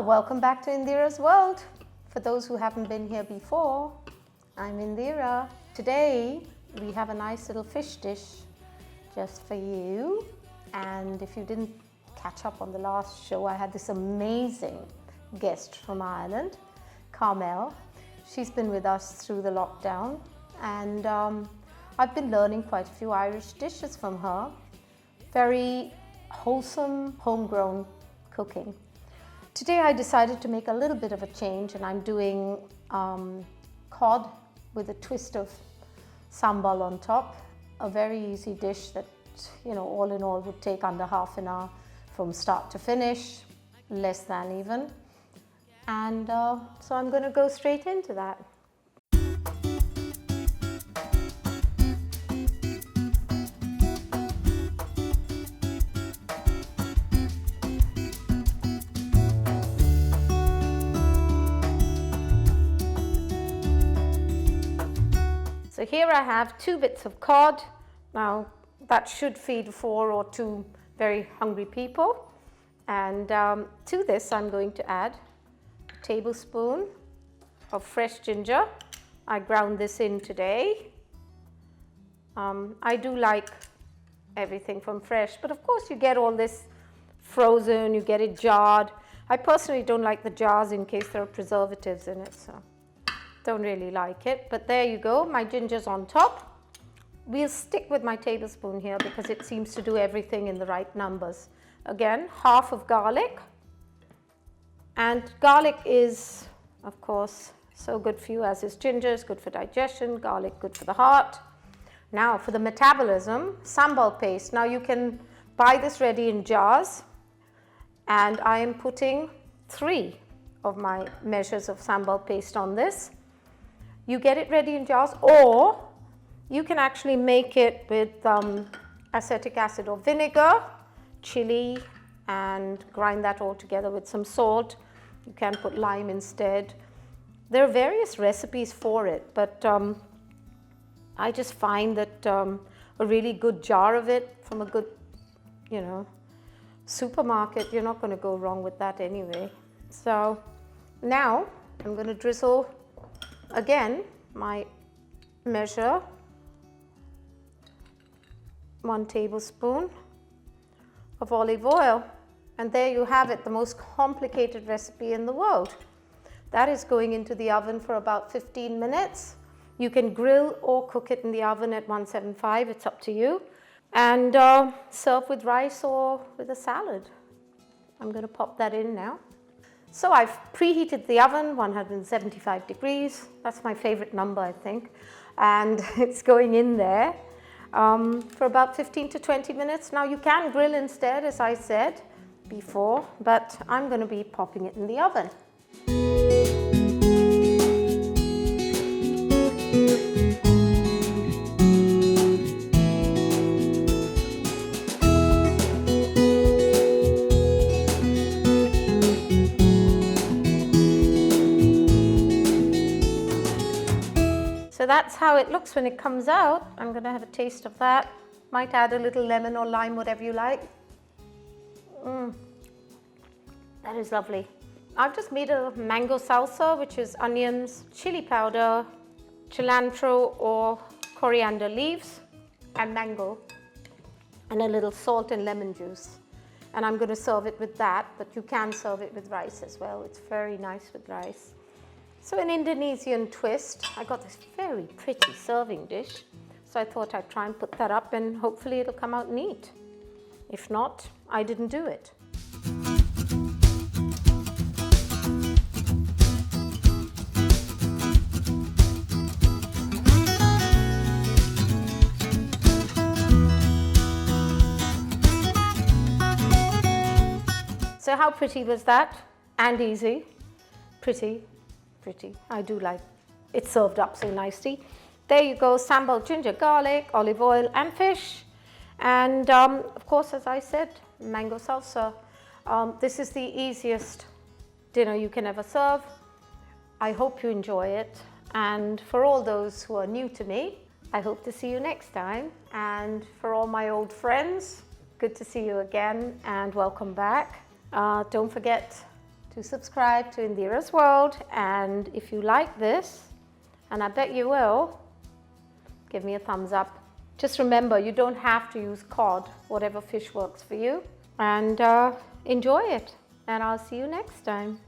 Welcome back to Indira's World. For those who haven't been here before, I'm Indiraa. Today we have a nice little fish dish just for you. And if you didn't catch up on the last show, I had this amazing guest from Ireland, Carmel. She's been with us through the lockdown, and I've been learning quite a few Irish dishes from her. Very wholesome, homegrown cooking. Today I decided to make a little bit of a change, and I'm doing cod with a twist of sambal on top. A very easy dish that, all in all would take under half an hour from start to finish, less than even. And so I'm going to go straight into that. So here I have 2 bits of cod. Now that should feed 4 or 2 very hungry people. And to this I'm going to add a tablespoon of fresh ginger. I ground this in today. I do like everything from fresh, but of course you get all this frozen, you get it jarred. I personally don't like the jars in case there are preservatives in it, so don't really like it, but there you go. My ginger's on top. We'll stick with my tablespoon here because it seems to do everything in the right numbers. Again, half of garlic. And garlic is, of course, so good for you, as is ginger. It's good for digestion. Garlic, good for the heart. Now for the metabolism, sambal paste. Now you can buy this ready in jars, and I am putting 3 of my measures of sambal paste on this. You get it ready in jars, or you can actually make it with acetic acid or vinegar, chili, and grind that all together with some salt. You can put lime instead. There are various recipes for it, but I just find that a really good jar of it from a good, supermarket, you're not going to go wrong with that anyway. So now I'm going to drizzle again my measure, 1 tablespoon of olive oil, and there you have it, the most complicated recipe in the world. That is going into the oven for about 15 minutes. You can grill or cook it in the oven at 175, it's up to you, and serve with rice or with a salad. I'm going to pop that in now. So I've preheated the oven, 175 degrees. That's my favorite number, I think. And it's going in there for about 15 to 20 minutes. Now you can grill instead, as I said before, but I'm going to be popping it in the oven. So that's how it looks when it comes out. I'm going to have a taste of that. Might add a little lemon or lime, whatever you like. That is lovely. I've just made a mango salsa, which is onions, chili powder, cilantro or coriander leaves, and mango, and a little salt and lemon juice. And I'm going to serve it with that, but you can serve it with rice as well. It's very nice with rice. So an Indonesian twist. I got this very pretty serving dish, so I thought I'd try and put that up and hopefully it'll come out neat. If not, I didn't do it. So how pretty was that? And easy. Pretty. I do like it served up so nicely. There you go, sambal, ginger, garlic, olive oil and fish. And of course, as I said, mango salsa. This is the easiest dinner you can ever serve. I hope you enjoy it. And for all those who are new to me, I hope to see you next time. And for all my old friends, good to see you again and welcome back. Don't forget to subscribe to Indira's World. And if you like this, and I bet you will, give me a thumbs up. Just remember, you don't have to use cod, whatever fish works for you. And enjoy it. And I'll see you next time.